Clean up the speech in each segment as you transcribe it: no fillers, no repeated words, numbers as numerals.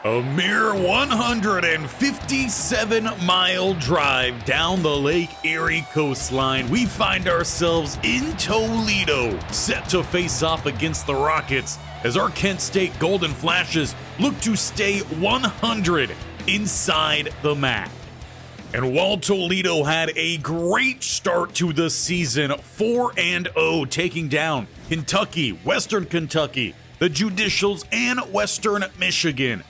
A mere 157-mile drive down the Lake Erie coastline, we find ourselves in Toledo, set to face off against the Rockets as our Kent State Golden Flashes look to stay 100 inside the MAC. And while Toledo had a great start to the season, 4-0, taking down Kentucky, Western Kentucky, the Judicials, and Western Michigan,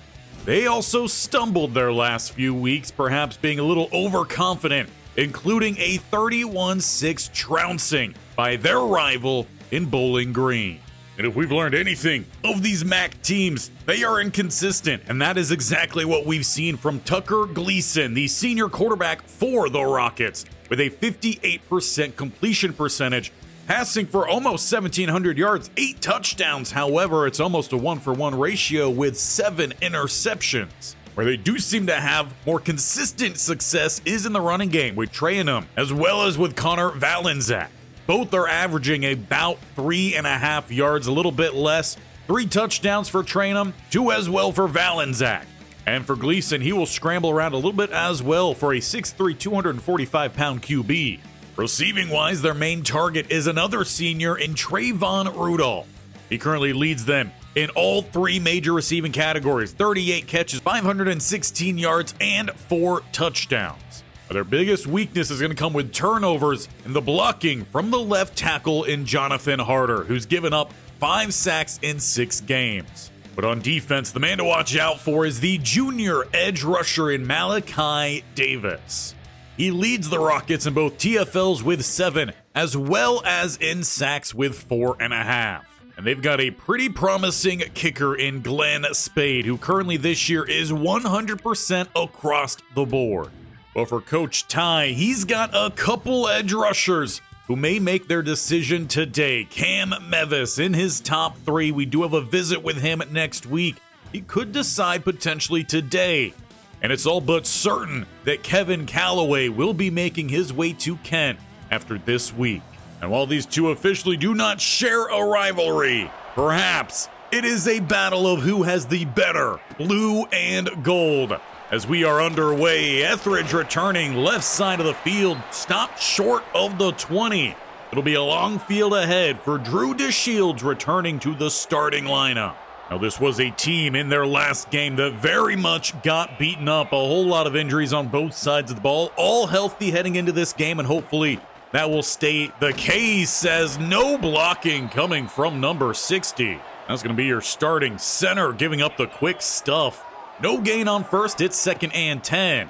they also stumbled their last few weeks, perhaps being a little overconfident, including a 31-6 trouncing by their rival in Bowling Green. And if we've learned anything of these MAC teams, they are inconsistent, and that is exactly what we've seen from Tucker Gleason, the senior quarterback for the Rockets, with a 58% completion percentage, passing for almost 1,700 yards, 8 touchdowns. However, it's almost a 1-for-1 ratio with 7 interceptions. Where they do seem to have more consistent success is in the running game with Trayanum, as well as with Connor Valenczak. Both are averaging about 3.5 yards, a little bit less. 3 touchdowns for Trayanum, 2 as well for Valenczak. And for Gleason, he will scramble around a little bit as well for a 6'3", 245-pound QB. Receiving-wise, their main target is another senior in Trayvon Rudolph. He currently leads them in all 3 major receiving categories, 38 catches, 516 yards, and 4 touchdowns. Their biggest weakness is going to come with turnovers and the blocking from the left tackle in Jonathan Harder, who's given up 5 sacks in 6 games. But on defense, the man to watch out for is the junior edge rusher in Malachi Davis. He leads the Rockets in both TFLs with 7, as well as in sacks with 4.5. And they've got a pretty promising kicker in Glenn Spade, who currently this year is 100% across the board. But for Coach Ty, he's got a couple edge rushers who may make their decision today. Cam Mevis in his top 3. We do have a visit with him next week. He could decide potentially today. And it's all but certain that Kevin Calloway will be making his way to Kent after this week. And while these two officially do not share a rivalry, perhaps it is a battle of who has the better blue and gold. As we are underway, Etheridge returning left side of the field, stopped short of the 20. It'll be a long field ahead for Drew DeShields returning to the starting lineup. Now, this was a team in their last game that very much got beaten up. A whole lot of injuries on both sides of the ball, all healthy heading into this game, and hopefully that will stay the case as no blocking coming from number 60. That's going to be your starting center, giving up the quick stuff. No gain on first, it's 2nd and 10.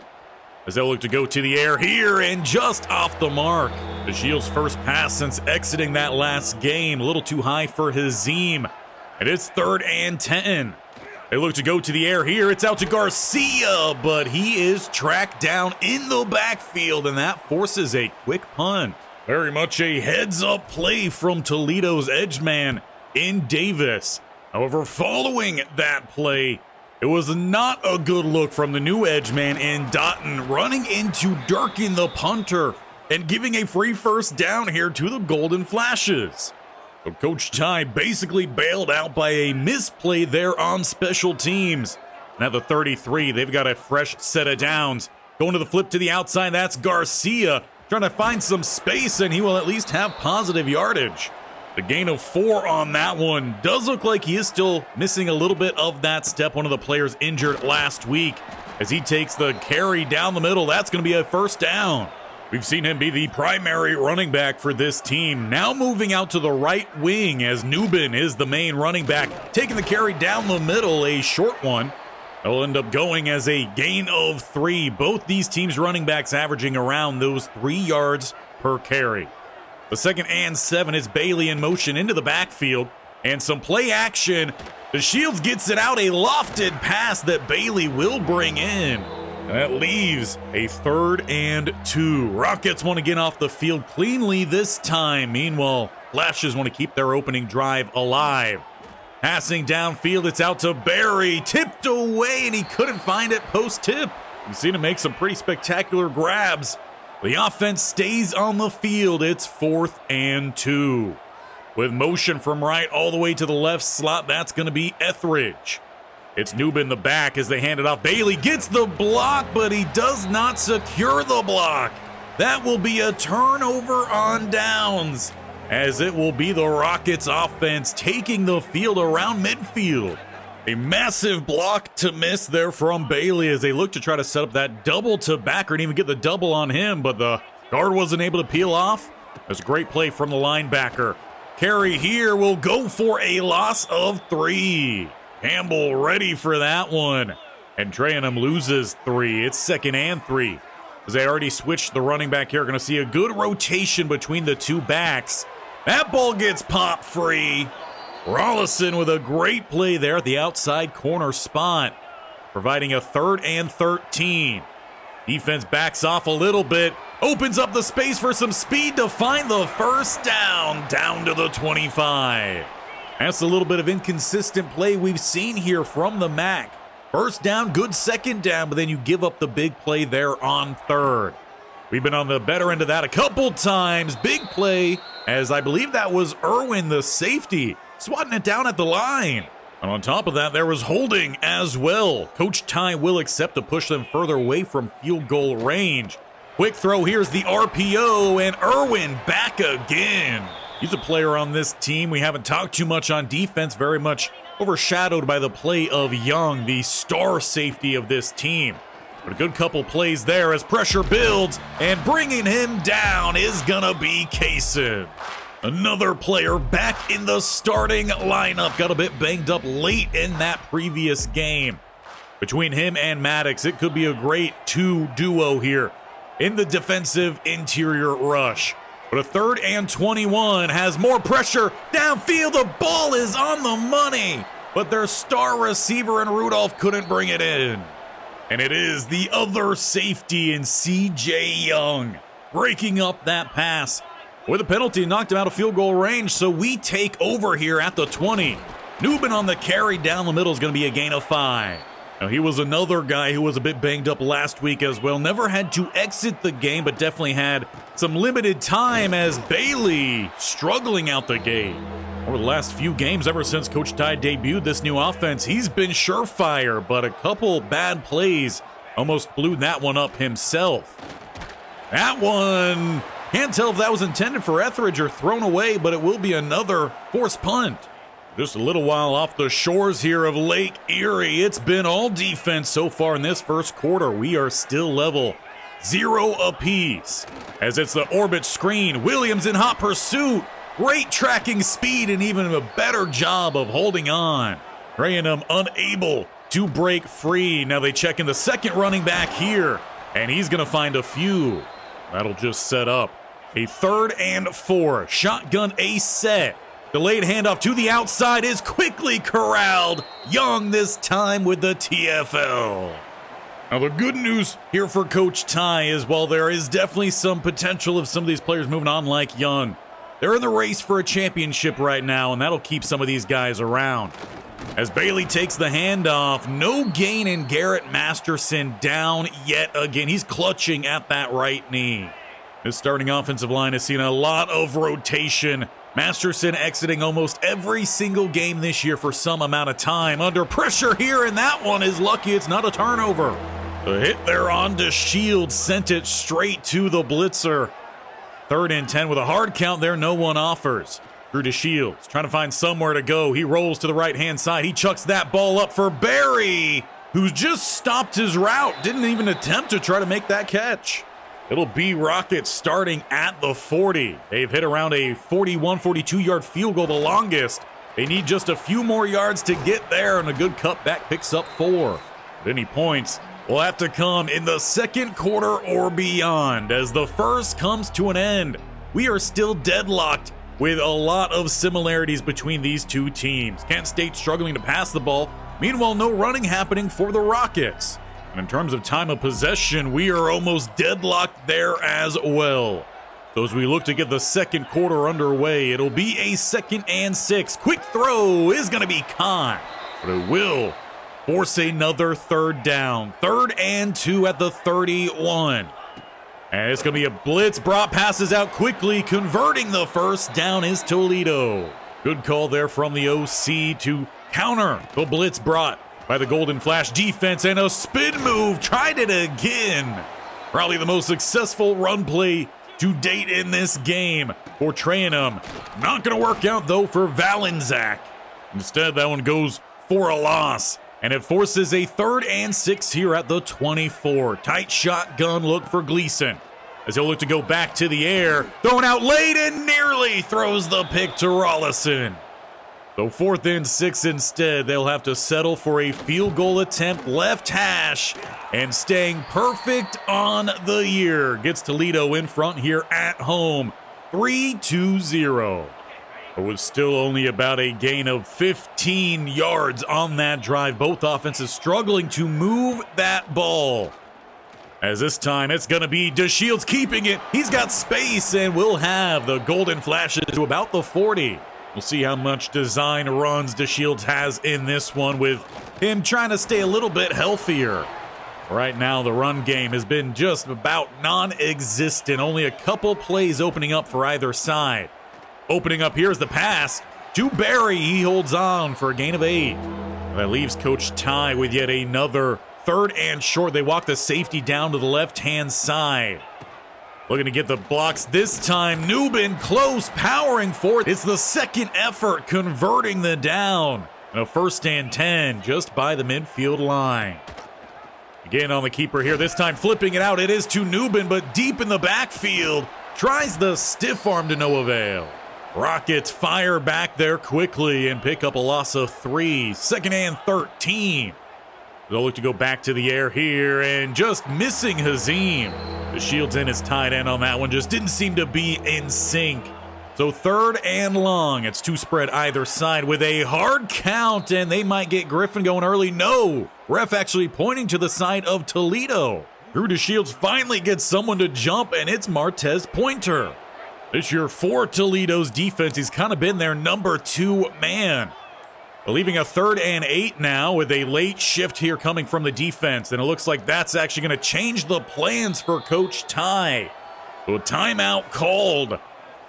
As they'll look to go to the air here and just off the mark. DeShields' first pass since exiting that last game, a little too high for Hazim. And it's 3rd and 10. They look to go to the air here. It's out to Garcia, but he is tracked down in the backfield, and that forces a quick punt. Very much a heads-up play from Toledo's edge man in Davis. However, following that play, it was not a good look from the new edge man in Dotton, running into Durkin, the punter, and giving a free first down here to the Golden Flashes. So Coach Ty basically bailed out by a misplay there on special teams. Now the 33, they've got a fresh set of downs. Going to the flip to the outside, that's Garcia, trying to find some space, and he will at least have positive yardage. The gain of 4 on that one. Does look like he is still missing a little bit of that step. One of the players injured last week as he takes the carry down the middle. That's going to be a first down. We've seen him be the primary running back for this team. Now moving out to the right wing as Newbin is the main running back, taking the carry down the middle, a short one. It'll end up going as a gain of 3. Both these teams' running backs averaging around those 3 yards per carry. The 2nd and 7 is Bailey in motion into the backfield, and some play action. DeShields gets it out, a lofted pass that Bailey will bring in. That leaves a 3rd and 2. Rockets want to get off the field cleanly this time. Meanwhile, Flashes want to keep their opening drive alive. Passing downfield, it's out to Barry. Tipped away, and he couldn't find it post-tip. You've seen him make some pretty spectacular grabs. The offense stays on the field. It's 4th and 2. With motion from right all the way to the left slot, that's going to be Etheridge. It's Noob in the back as they hand it off. Bailey gets the block, but he does not secure the block. That will be a turnover on downs, as it will be the Rockets offense taking the field around midfield. A massive block to miss there from Bailey as they look to try to set up that double to backer and even get the double on him, but the guard wasn't able to peel off. That's a great play from the linebacker. Carry here will go for a loss of 3. Campbell ready for that one. And Trayanum loses 3. It's 2nd and 3. As they already switched the running back here, going to see a good rotation between the two backs. That ball gets popped free. Rollison with a great play there at the outside corner spot, providing a 3rd and 13. Defense backs off a little bit, opens up the space for some speed to find the first down to the 25. That's a little bit of inconsistent play we've seen here from the MAC. First down, good second down, but then you give up the big play there on 3rd. We've been on the better end of that a couple times. Big play, as I believe that was Irwin, the safety, swatting it down at the line. And on top of that, there was holding as well. Coach Ty will accept to push them further away from field goal range. Quick throw, here's the RPO, and Irwin back again. He's a player on this team. We haven't talked too much on defense, very much overshadowed by the play of Young, the star safety of this team. But a good couple plays there as pressure builds, and bringing him down is gonna be Kaysen. Another player back in the starting lineup. Got a bit banged up late in that previous game. Between him and Maddox, it could be a great 2 duo here in the defensive interior rush. But a 3rd and 21 has more pressure downfield. The ball is on the money, but their star receiver in Rudolph couldn't bring it in. And it is the other safety in C.J. Young breaking up that pass. With a penalty, knocked him out of field goal range, so we take over here at the 20. Newman on the carry down the middle is going to be a gain of 5. Now, he was another guy who was a bit banged up last week as well. Never had to exit the game, but definitely had some limited time as Bailey struggling out the gate. Over the last few games, ever since Coach Ty debuted this new offense, he's been surefire, but a couple bad plays almost blew that one up himself. That one, can't tell if that was intended for Etheridge or thrown away, but it will be another forced punt. Just a little while off the shores here of Lake Erie. It's been all defense so far in this first quarter. We are still level 0 apiece. As it's the orbit screen, Williams in hot pursuit. Great tracking speed and even a better job of holding on. Trayanum unable to break free. Now they check in the second running back here, and he's going to find a few. That'll just set up a 3rd and 4. Shotgun ace set. Delayed handoff to the outside is quickly corralled. Young this time with the TFL. Now the good news here for Coach Ty is while there is definitely some potential of some of these players moving on like Young, they're in the race for a championship right now, and that'll keep some of these guys around. As Bailey takes the handoff, no gain in Garrett Masterson down yet again. He's clutching at that right knee. This starting offensive line has seen a lot of rotation. Masterson exiting almost every single game this year for some amount of time. Under pressure here, and that one is lucky it's not a turnover. The hit there on DeShields sent it straight to the blitzer. 3rd and 10 with a hard count there, no one offers. Drew DeShields trying to find somewhere to go. He rolls to the right-hand side. He chucks that ball up for Barry, who's just stopped his route. Didn't even attempt to try to make that catch. It'll be Rockets starting at the 40. They've hit around a 41, 42-yard field goal, the longest. They need just a few more yards to get there, and a good cutback picks up 4. But any points will have to come in the second quarter or beyond as the first comes to an end. We are still deadlocked with a lot of similarities between these two teams. Kent State struggling to pass the ball. Meanwhile, no running happening for the Rockets. And in terms of time of possession, we are almost deadlocked there as well. So as we look to get the second quarter underway, it'll be a 2nd and 6. Quick throw is going to be caught, but it will force another 3rd down. 3rd and 2 at the 31. And it's going to be a blitz. Brock passes out quickly. Converting the first down is Toledo. Good call there from the OC to counter the blitz brought. by the Golden Flash defense, and a spin move. Tried it again. Probably the most successful run play to date in this game for Trayanum. Not going to work out, though, for Valenczak. Instead, that one goes for a loss, and it forces a 3rd and 6 here at the 24. Tight shotgun look for Gleason as he'll look to go back to the air. Thrown out late and nearly throws the pick to Rollison. So 4th and 6 instead. They'll have to settle for a field goal attempt left hash, and staying perfect on the year gets Toledo in front here at home, 3-0. It was still only about a gain of 15 yards on that drive. Both offenses struggling to move that ball. As this time it's going to be DeShields keeping it. He's got space, and we'll have the Golden Flashes to about the 40. We'll see how much design runs DeShields has in this one, with him trying to stay a little bit healthier. Right now, the run game has been just about non-existent. Only a couple plays opening up for either side. Opening up, here's the pass to Barry. He holds on for a gain of 8. That leaves Coach Ty with yet another 3rd and short. They walk the safety down to the left-hand side. Looking to get the blocks this time. Newbin close, powering forward. It's the second effort converting the down. And a 1st and 10 just by the midfield line. Again on the keeper here, this time flipping it out. It is to Newbin, but deep in the backfield. Tries the stiff arm to no avail. Rockets fire back there quickly and pick up a loss of 3. 2nd and 13. They'll look to go back to the air here, and just missing Hazim. DeShields in his tight end on that one. Just didn't seem to be in sync. So 3rd and long. It's 2 spread either side with a hard count, and they might get Griffin going early. No. Ref actually pointing to the side of Toledo. Drew DeShields finally gets someone to jump, and it's Martez Pointer. This year for Toledo's defense, he's kind of been their number 2 man. Leaving a 3rd and 8 now with a late shift here coming from the defense. And it looks like that's actually going to change the plans for Coach Ty. So a timeout called.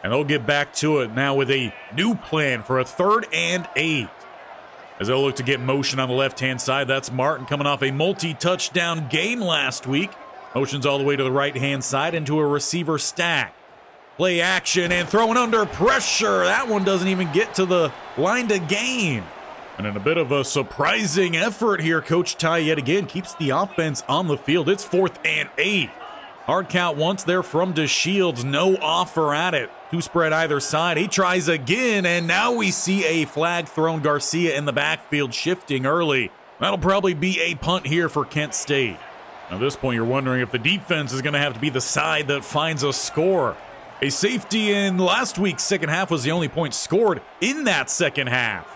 And they'll get back to it now with a new plan for a 3rd and 8. As they'll look to get motion on the left-hand side. That's Martin coming off a multi-touchdown game last week. Motions all the way to the right-hand side into a receiver stack. Play action and throwing under pressure. That one doesn't even get to the line to gain. And in a bit of a surprising effort here, Coach Ty yet again keeps the offense on the field. It's 4th and 8. Hard count once there from DeShields. No offer at it. 2 spread either side. He tries again, and now we see a flag thrown. Garcia in the backfield shifting early. That'll probably be a punt here for Kent State. Now at this point, you're wondering if the defense is going to have to be the side that finds a score. A safety in last week's second half was the only point scored in that second half.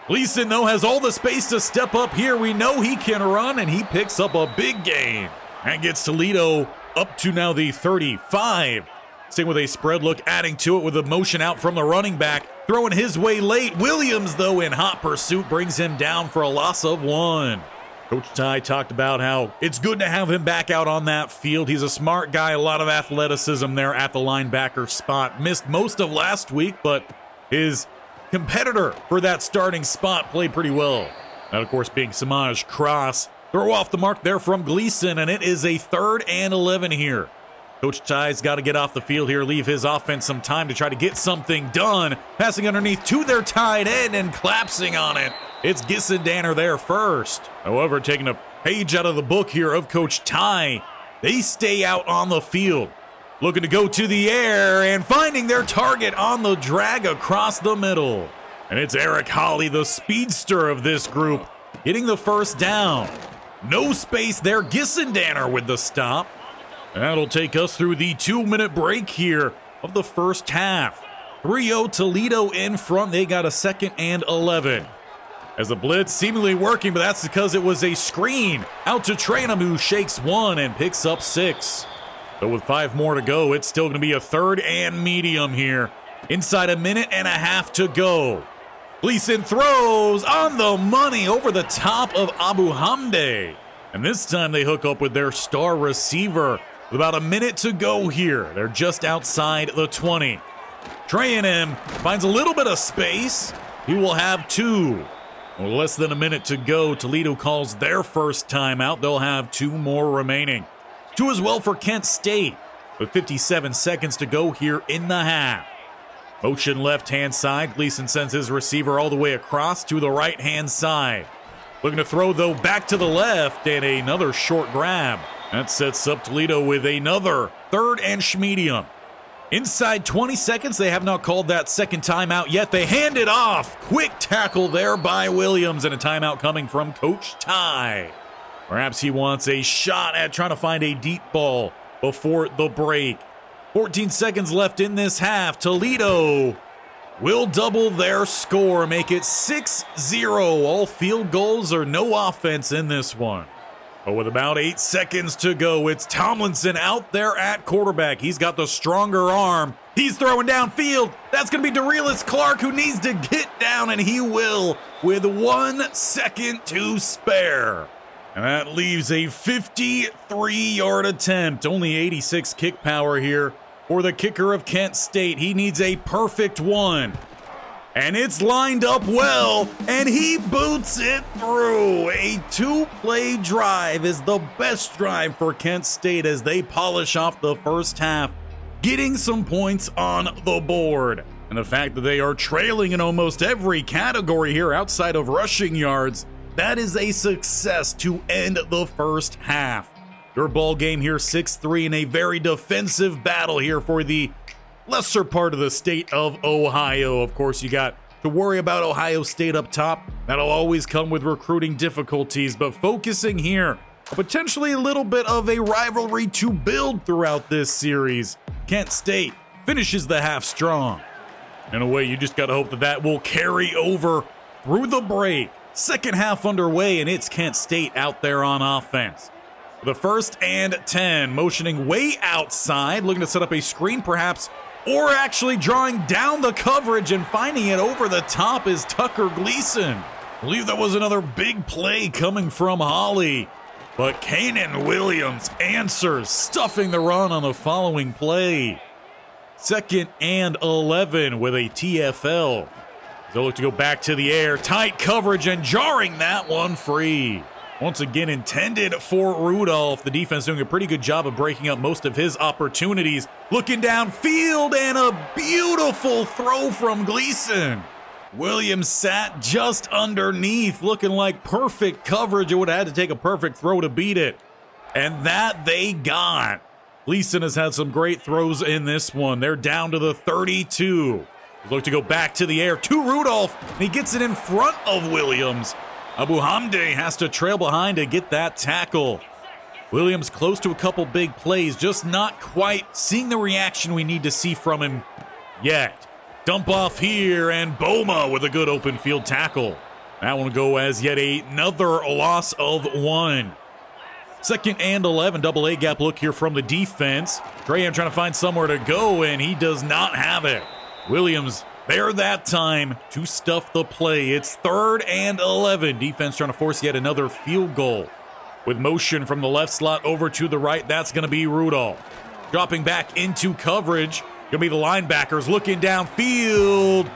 Gleason, though, has all the space to step up here. We know he can run, and he picks up a big gain. That gets Toledo up to now the 35. Staying with a spread look, adding to it with a motion out from the running back. Throwing his way late. Williams, though, in hot pursuit, brings him down for a loss of 1. Coach Ty talked about how it's good to have him back out on that field. He's a smart guy, a lot of athleticism there at the linebacker spot. Missed most of last week, but his competitor for that starting spot played pretty well. That, of course, being Samaj Cross. Throw off the mark there from Gleason, and it is a 3rd and 11 here. Coach Ty's got to get off the field here, leave his offense some time to try to get something done. Passing underneath to their tight end and collapsing on it. It's Gissendanner there first. However, taking a page out of the book here of Coach Ty, they stay out on the field. Looking to go to the air and finding their target on the drag across the middle. And it's Eric Holly, the speedster of this group, getting the first down. No space there. Gissendanner with the stop. That'll take us through the 2-minute break here of the first half. 3-0 Toledo in front. They got a 2nd and 11. As the blitz seemingly working, but that's because it was a screen. Out to Trayanum, who shakes 1 and picks up 6. But with 5 more to go, it's still going to be a 3rd and medium here. Inside a minute and a half to go. Gleason throws on the money over the top of Abu Hamde. And this time they hook up with their star receiver. With about a minute to go here. They're just outside the 20. Trayanum finds a little bit of space. He will have 2. Well, less than a minute to go. Toledo calls their first timeout. They'll have 2 more remaining. 2 as well for Kent State, with 57 seconds to go here in the half. Motion left-hand side. Gleason sends his receiver all the way across to the right-hand side. Looking to throw, though, back to the left, and another short grab. That sets up Toledo with another 3rd and medium. Inside 20 seconds, they have not called that second timeout yet. They hand it off. Quick tackle there by Williams, and a timeout coming from Coach Ty. Perhaps he wants a shot at trying to find a deep ball before the break. 14 seconds left in this half. Toledo will double their score, make it 6-0. All field goals or no offense in this one. But with about 8 seconds to go, it's Tomlinson out there at quarterback. He's got the stronger arm. He's throwing downfield. That's going to be Darius Clark, who needs to get down, and he will with 1 second to spare. And that leaves a 53-yard attempt. Only 86 kick power here for the kicker of Kent State. He needs a perfect one. And it's lined up well, and he boots it through. A 2-play drive is the best drive for Kent State as they polish off the first half, getting some points on the board. And the fact that they are trailing in almost every category here outside of rushing yards, that is a success to end the first half. Your ball game here 6-3 in a very defensive battle here for the lesser part of the state of Ohio. Of course, you got to worry about Ohio State up top. That'll always come with recruiting difficulties, but focusing here, potentially a little bit of a rivalry to build throughout this series. Kent State finishes the half strong. In a way, you just got to hope that that will carry over through the break. Second half underway, and it's Kent State out there on offense. The 1st and 10, motioning way outside, looking to set up a screen perhaps, or actually drawing down the coverage and finding it over the top is Tucker Gleason. I believe that was another big play coming from Holly. But Kanan Williams answers, stuffing the run on the following play. 2nd and 11 with a TFL. They'll look to go back to the air. Tight coverage and jarring that one free. Once again intended for Rudolph. The defense doing a pretty good job of breaking up most of his opportunities. Looking downfield and a beautiful throw from Gleason. Williams sat just underneath, looking like perfect coverage. It would have had to take a perfect throw to beat it. And that they got. Gleason has had some great throws in this one. They're down to the 32. Look to go back to the air to Rudolph, and he gets it in front of Williams. Abu Hamdi has to trail behind to get that tackle. Williams close to a couple big plays, just not quite seeing the reaction we need to see from him yet. Dump off here, and Boma with a good open field tackle. That one will go as yet another loss of 1. 2nd and 11, double A gap look here from the defense. Graham trying to find somewhere to go, and he does not have it. Williams there that time to stuff the play. It's 3rd and 11. Defense trying to force yet another field goal. With motion from the left slot over to the right, that's going to be Rudolph. Dropping back into coverage. Going to be the linebackers looking downfield.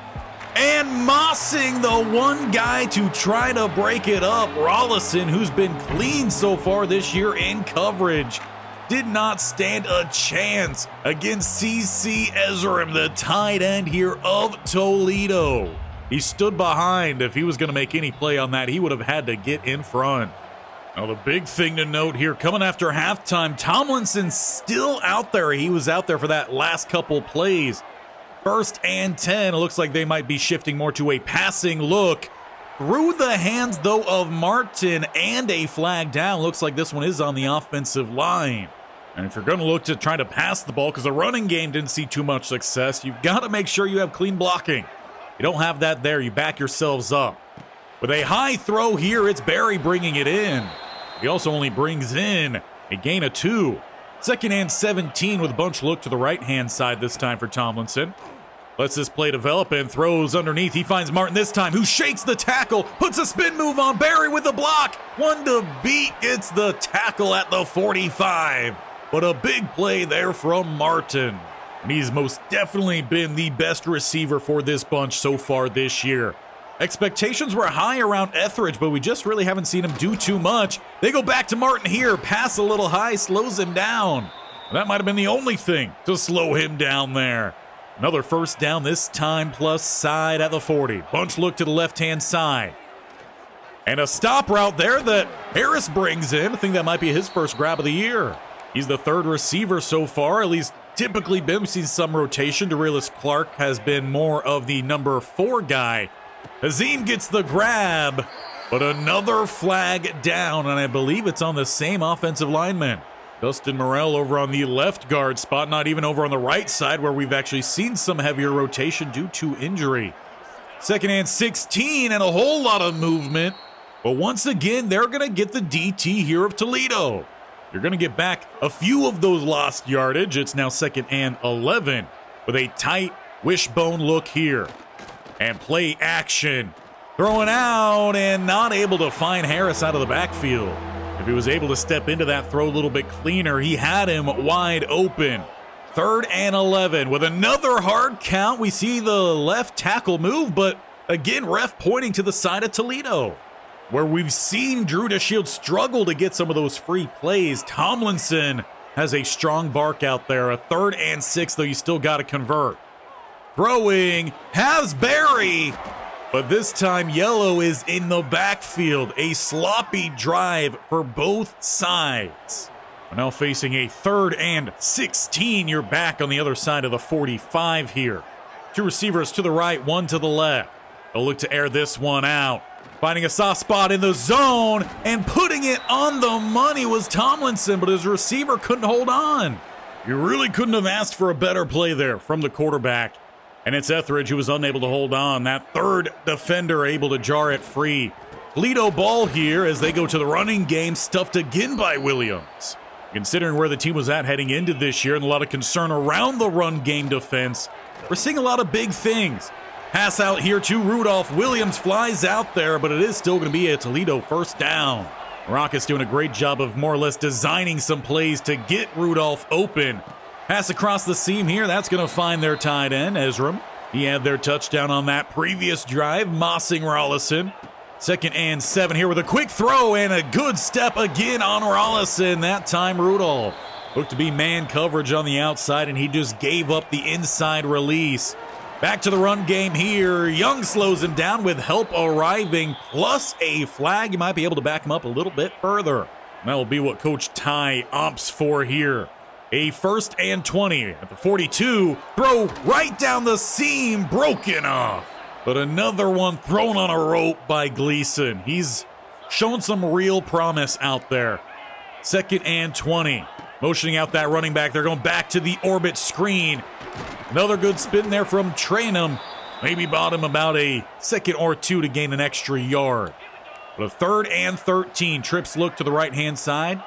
And mossing the one guy to try to break it up. Rollison, who's been clean so far this year in coverage, did not stand a chance against C.C. Ezram, the tight end here of Toledo. He stood behind. If he was going to make any play on that, he would have had to get in front. Now, the big thing to note here, coming after halftime, Tomlinson still out there. He was out there for that last couple plays. 1st and 10. It looks like they might be shifting more to a passing look. Through the hands, though, of Martin, and a flag down. Looks like this one is on the offensive line. And if you're going to look to try to pass the ball, because the running game didn't see too much success, you've got to make sure you have clean blocking. You don't have that there, you back yourselves up. With a high throw here, it's Barry bringing it in. He also only brings in a gain of 2. 2nd and 17 with a bunch look to the right-hand side this time for Tomlinson. Lets this play develop and throws underneath. He finds Martin this time, who shakes the tackle, puts a spin move on Barry with the block. One to beat, gets the tackle at the 45. But a big play there from Martin. And he's most definitely been the best receiver for this bunch so far this year. Expectations were high around Etheridge, but we just really haven't seen him do too much. They go back to Martin here. Pass a little high, slows him down. That might have been the only thing to slow him down there. Another first down, this time plus side at the 40. Bunch look to the left-hand side. And a stop route there that Harris brings in. I think that might be his first grab of the year. He's the third receiver so far, at least typically been. We've seen some rotation. Dorelis Clark has been more of the number 4 guy. Hazim gets the grab, but another flag down, and I believe it's on the same offensive lineman. Dustin Morrell over on the left guard spot, not even over on the right side where we've actually seen some heavier rotation due to injury. Second and 16 and a whole lot of movement, but once again, they're going to get the DT here of Toledo. You're going to get back a few of those lost yardage. It's now second and 11 with a tight wishbone look here. And play action. Throwing out and not able to find Harris out of the backfield. If he was able to step into that throw a little bit cleaner, he had him wide open. Third and 11 with another hard count. We see the left tackle move, but again, ref pointing to the side of Toledo, where we've seen Drew DeShields struggle to get some of those free plays. Tomlinson has a strong bark out there. A third and 6, though you still got to convert. Throwing, has Barry, but this time Yellow is in the backfield. A sloppy drive for both sides. We're now facing a third and 16. You're back on the other side of the 45 here. 2 receivers to the right, 1 to the left. They'll look to air this one out. Finding a soft spot in the zone and putting it on the money was Tomlinson, but his receiver couldn't hold on. You really couldn't have asked for a better play there from the quarterback. And it's Etheridge who was unable to hold on. That third defender able to jar it free. Toledo ball here as they go to the running game, stuffed again by Williams. Considering where the team was at heading into this year and a lot of concern around the run game defense, we're seeing a lot of big things. Pass out here to Rudolph. Williams flies out there, but it is still going to be a Toledo first down. Rockets doing a great job of more or less designing some plays to get Rudolph open. Pass across the seam here. That's going to find their tight end, Ezram. He had their touchdown on that previous drive, mossing Rollison. Second and 7 here with a quick throw and a good step again on Rollison. That time Rudolph looked to be man coverage on the outside, and he just gave up the inside release. Back to the run game here. Young slows him down with help arriving, plus a flag. You might be able to back him up a little bit further. And that will be what Coach Ty opts for here. A first and 20 at the 42. Throw right down the seam, broken off. But another one thrown on a rope by Gleason. He's shown some real promise out there. Second and 20. Motioning out that running back. They're going back to the orbit screen. Another good spin there from Trainum. Maybe bought him about a second or 2 to gain an extra yard. But a third and 13. Trips look to the right-hand side.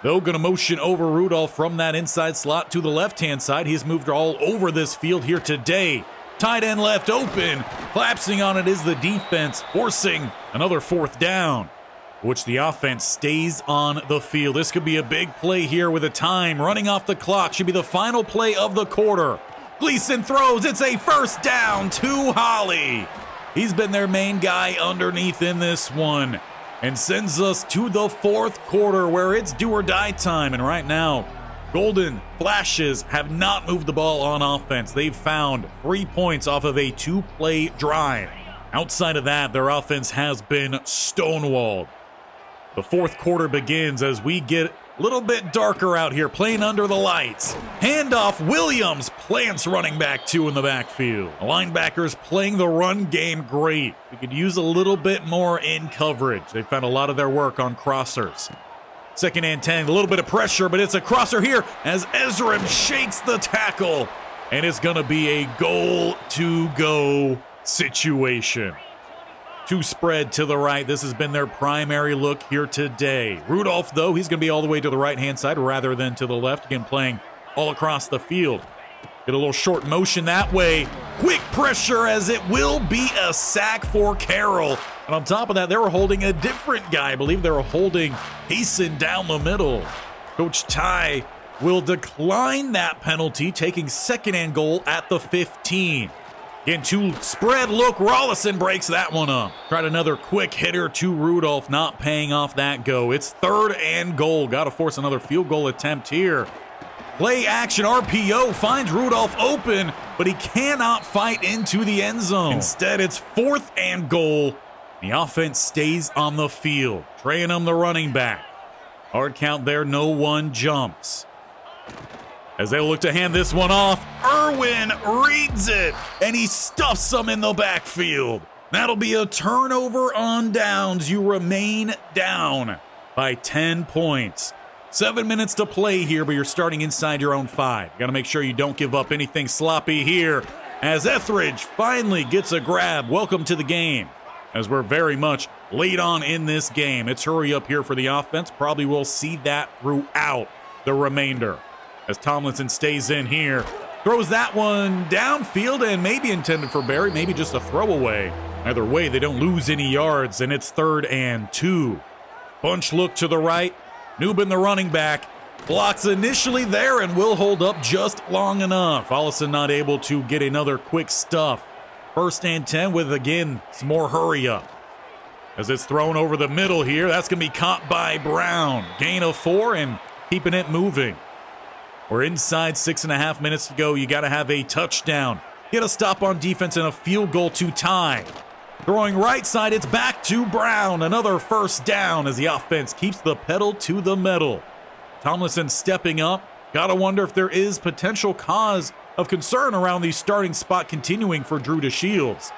Though going to motion over Rudolph from that inside slot to the left-hand side. He's moved all over this field here today. Tight end left open. Collapsing on it is the defense, forcing another fourth down, which the offense stays on the field. This could be a big play here with a time running off the clock. Should be the final play of the quarter. Gleason throws. It's a first down to Holly. He's been their main guy underneath in this one. And sends us to the fourth quarter where it's do or die time. And right now, Golden Flashes have not moved the ball on offense. They've found 3 points off of a 2-play drive. Outside of that, their offense has been stonewalled. The fourth quarter begins as we get a little bit darker out here, playing under the lights. Handoff, Williams plants running back 2 in the backfield. The linebackers playing the run game great. We could use a little bit more in coverage. They found a lot of their work on crossers. Second and 10, a little bit of pressure, but it's a crosser here as Ezram shakes the tackle. And it's going to be a goal-to-go situation. 2 spread to the right. This has been their primary look here today. Rudolph, though, he's going to be all the way to the right-hand side rather than to the left. Again, playing all across the field. Get a little short motion that way. Quick pressure as it will be a sack for Carroll. And on top of that, they were holding a different guy. I believe they were holding Hasten down the middle. Coach Ty will decline that penalty, taking second and goal at the 15. Again, two spread look. Rollison breaks that one up. Tried another quick hitter to Rudolph, not paying off that go. It's 3rd and goal. Got to force another field goal attempt here. Play action RPO finds Rudolph open, but he cannot fight into the end zone. Instead, it's 4th and goal. The offense stays on the field. Trayanum, the running back. Hard count there, no one jumps. As they look to hand this one off, Irwin reads it, and he stuffs them in the backfield. That'll be a turnover on downs. You remain down by 10 points. 7 minutes to play here, but you're starting inside your own 5. Got to make sure you don't give up anything sloppy here. As Etheridge finally gets a grab. Welcome to the game. As we're very much late on in this game. It's hurry up here for the offense. Probably will see that throughout the remainder. As Tomlinson stays in here, throws that one downfield and maybe intended for Barry, maybe just a throwaway. Either way, they don't lose any yards, and it's 3rd and 2. Bunch look to the right. Newbin, the running back, blocks initially there and will hold up just long enough. Ollison not able to get another quick stuff. 1st and 10 with, again, some more hurry up. As it's thrown over the middle here, that's going to be caught by Brown. Gain of 4 and keeping it moving. We're inside 6.5 minutes to go. You got to have a touchdown. Get a stop on defense and a field goal to tie. Throwing right side, it's back to Brown. Another 1st down as the offense keeps the pedal to the metal. Tomlinson stepping up. Got to wonder if there is potential cause of concern around the starting spot continuing for Drew DeShields.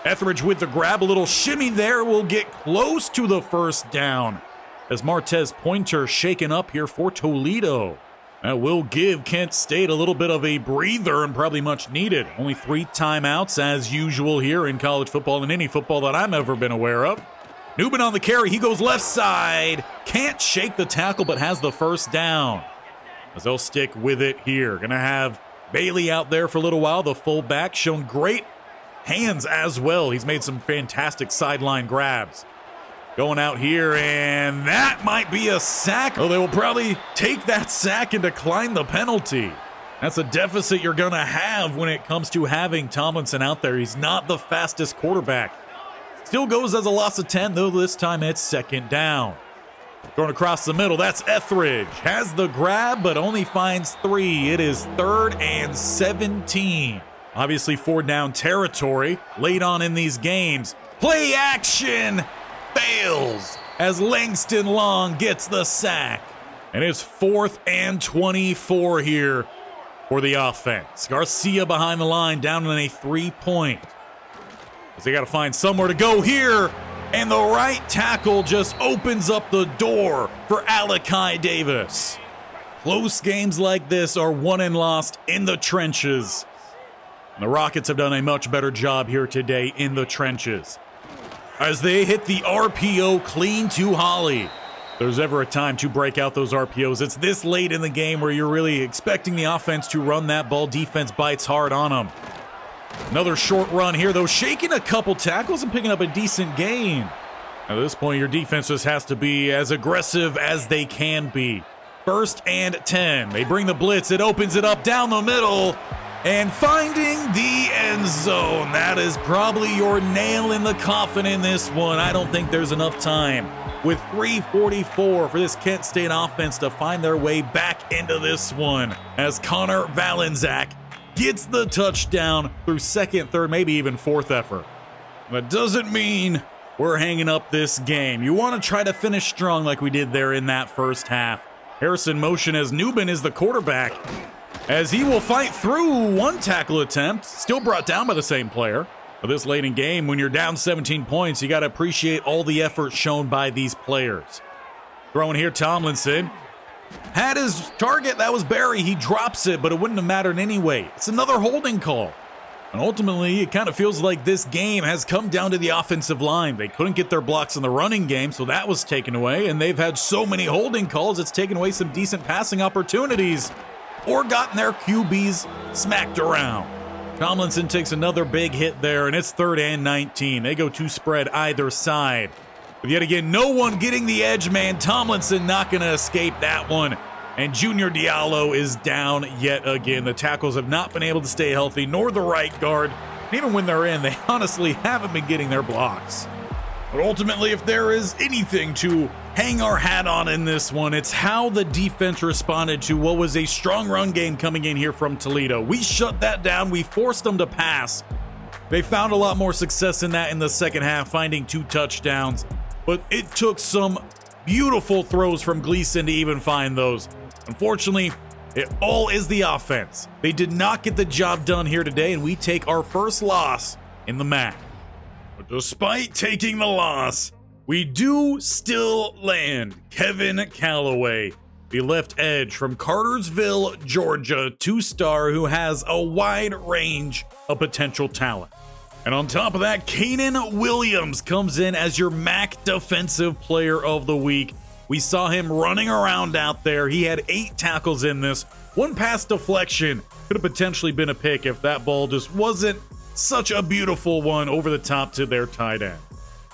Etheridge with the grab. A little shimmy there will get close to the 1st down. As Martez Pointer shaken up here for Toledo. That will give Kent State a little bit of a breather and probably much needed. Only 3 timeouts as usual here in college football and any football that I've ever been aware of. Newman on the carry. He goes left side. Can't shake the tackle but has the 1st down. As they'll stick with it here. Going to have Bailey out there for a little while. The fullback shown great hands as well. He's made some fantastic sideline grabs. Going out here, and that might be a sack. Oh, they will probably take that sack and decline the penalty. That's a deficit you're going to have when it comes to having Tomlinson out there. He's not the fastest quarterback. Still goes as a loss of 10, though this time it's 2nd down. Going across the middle, that's Etheridge. Has the grab, but only finds 3. It is 3rd and 17. Obviously 4 down territory late on in these games. Play action! Fails as Langston Long gets the sack. And it's 4th and 24 here for the offense. Garcia behind the line down in a 3-point. As they got to find somewhere to go here. And the right tackle just opens up the door for Alakai Davis. Close games like this are won and lost in the trenches. And the Rockets have done a much better job here today in the trenches. As they hit the RPO clean to Holly. If there's ever a time to break out those RPOs, it's this late in the game where you're really expecting the offense to run that ball. Defense bites hard on them. Another short run here, though, shaking a couple tackles and picking up a decent gain. At this point, your defense just has to be as aggressive as they can be. 1st and 10. They bring the blitz. It opens it up down the middle. And finding the end zone. That is probably your nail in the coffin in this one. I don't think there's enough time with 3:44 for this Kent State offense to find their way back into this one. As Connor Valenczak gets the touchdown through 2nd, 3rd, maybe even 4th effort. That doesn't mean we're hanging up this game. You want to try to finish strong like we did there in that 1st half. Harrison motion as Newbin is the quarterback. As he will fight through 1 tackle attempt, still brought down by the same player. But this late in game, when you're down 17 points, you got to appreciate all the effort shown by these players. Throwing here, Tomlinson. Had his target, that was Barry. He drops it, but it wouldn't have mattered anyway. It's another holding call. And ultimately, it kind of feels like this game has come down to the offensive line. They couldn't get their blocks in the running game, so that was taken away. And they've had so many holding calls, it's taken away some decent passing opportunities. Or gotten their QBs smacked around. Tomlinson takes another big hit there, and it's 3rd and 19. They go 2 spread either side. But yet again, no one getting the edge man. Tomlinson not going to escape that one. And Junior Diallo is down yet again. The tackles have not been able to stay healthy, nor the right guard. Even when they're in, they honestly haven't been getting their blocks. But ultimately, if there is anything to hang our hat on in this one, it's how the defense responded to what was a strong run game coming in here from Toledo. We shut that down. We forced them to pass. They found a lot more success in that in the second half, finding 2 touchdowns. But it took some beautiful throws from Gleason to even find those. Unfortunately, it all is the offense. They did not get the job done here today, and we take our first loss in the MAC. But despite taking the loss, we do still land Kevin Calloway, the left edge from Cartersville, Georgia, 2-star who has a wide range of potential talent. And on top of that, Kanan Williams comes in as your MAC Defensive Player of the Week. We saw him running around out there. He had 8 tackles in this. 1 pass deflection. Could have potentially been a pick if that ball just wasn't such a beautiful one over the top to their tight end.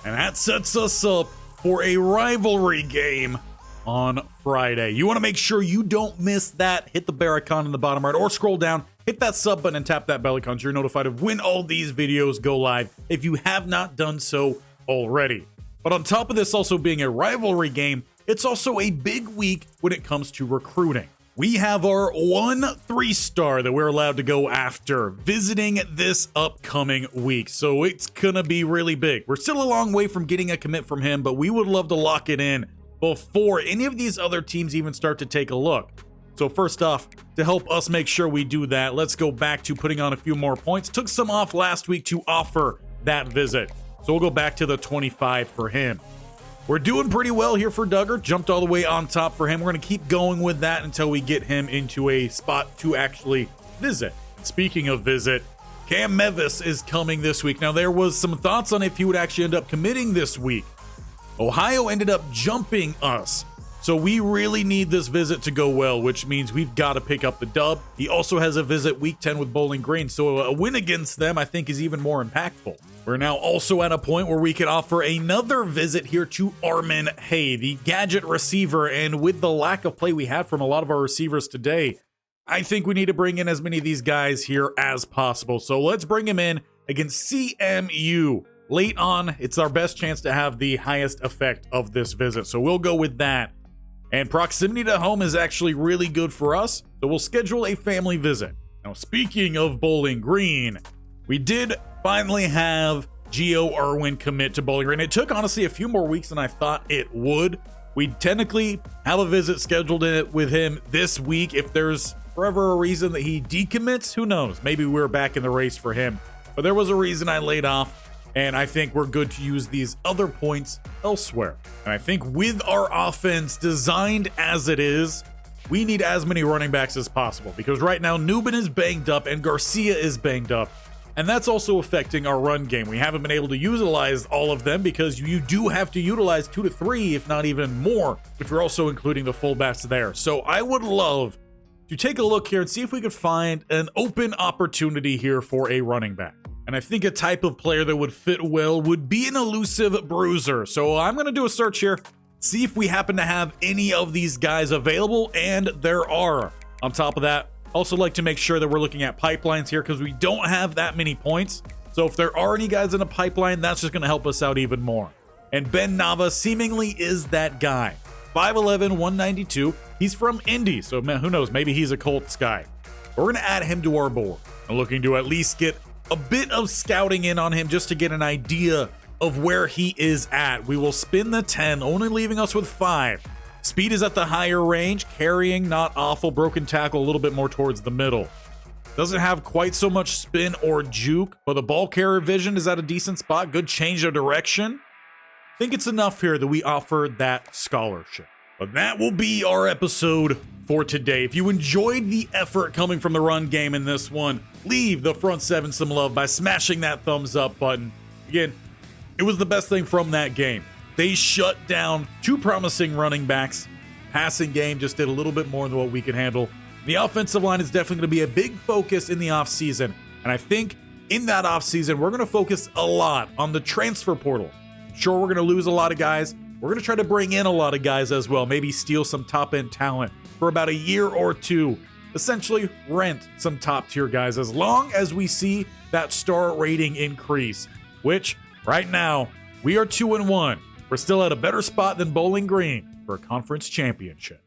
And that sets us up for a rivalry game on Friday. You want to make sure you don't miss that. Hit the bell icon in the bottom right or scroll down. Hit that sub button and tap that bell icon so you're notified of when all these videos go live if you have not done so already. But on top of this also being a rivalry game, it's also a big week when it comes to recruiting. We have our 1 3-star that we're allowed to go after visiting this upcoming week. So it's gonna be really big. We're still a long way from getting a commit from him, but we would love to lock it in before any of these other teams even start to take a look. So first off, to help us make sure we do that, let's go back to putting on a few more points. Took some off last week to offer that visit. So we'll go back to the 25 for him. We're doing pretty well here for Duggar. Jumped all the way on top for him. We're going to keep going with that until we get him into a spot to actually visit. Speaking of visit, Cam Mevis is coming this week. Now, there was some thoughts on if he would actually end up committing this week. Ohio ended up jumping us. So we really need this visit to go well, which means we've got to pick up the dub. He also has a visit week 10 with Bowling Green, so a win against them I think is even more impactful. We're now also at a point where we can offer another visit here to Armin Hay, the gadget receiver, and with the lack of play we had from a lot of our receivers today, I think we need to bring in as many of these guys here as possible. So let's bring him in against CMU. Late on, it's our best chance to have the highest effect of this visit, so we'll go with that. And proximity to home is actually really good for us, so we'll schedule a family visit. Now, speaking of Bowling Green, we did finally have Gio Irwin commit to Bowling Green. It took, honestly, a few more weeks than I thought it would. We technically have a visit scheduled in it with him this week. If there's forever a reason that he decommits, who knows? Maybe we're back in the race for him. But there was a reason I laid off. And I think we're good to use these other points elsewhere. And I think with our offense designed as it is, we need as many running backs as possible. Because right now, Newman is banged up and Garcia is banged up. And that's also affecting our run game. We haven't been able to utilize all of them because you do have to utilize 2 to 3, if not even more, if you're also including the fullbacks there. So I would love to take a look here and see if we could find an open opportunity here for a running back. And I think a type of player that would fit well would be an elusive bruiser. So I'm going to do a search here, see if we happen to have any of these guys available, and there are. On top of that, also like to make sure that we're looking at pipelines here because we don't have that many points. So if there are any guys in a pipeline, that's just going to help us out even more. And Ben Nava seemingly is that guy. 5'11", 192. He's from Indy, so man, who knows? Maybe he's a Colts guy. We're going to add him to our board. I'm looking to at least get a bit of scouting in on him just to get an idea of where he is at. We will spin the 10, only leaving us with 5. Speed is at the higher range, carrying not awful, broken tackle a little bit more towards the middle. Doesn't have quite so much spin or juke, but the ball carrier vision is at a decent spot. Good change of direction. I think it's enough here that we offer that scholarship. But that will be our episode for today. If you enjoyed the effort coming from the run game in this one, leave the front 7 some love by smashing that thumbs up button. Again, it was the best thing from that game. They shut down 2 promising running backs. Passing game just did a little bit more than what we could handle. The offensive line is definitely going to be a big focus in the offseason. And I think in that offseason, we're going to focus a lot on the transfer portal. Sure, we're going to lose a lot of guys. We're going to try to bring in a lot of guys as well. Maybe steal some top-end talent for about a year or 2 essentially rent some top tier guys as long as we see that star rating increase, which right now we are 2-1. We're still at a better spot than Bowling Green for a conference championship.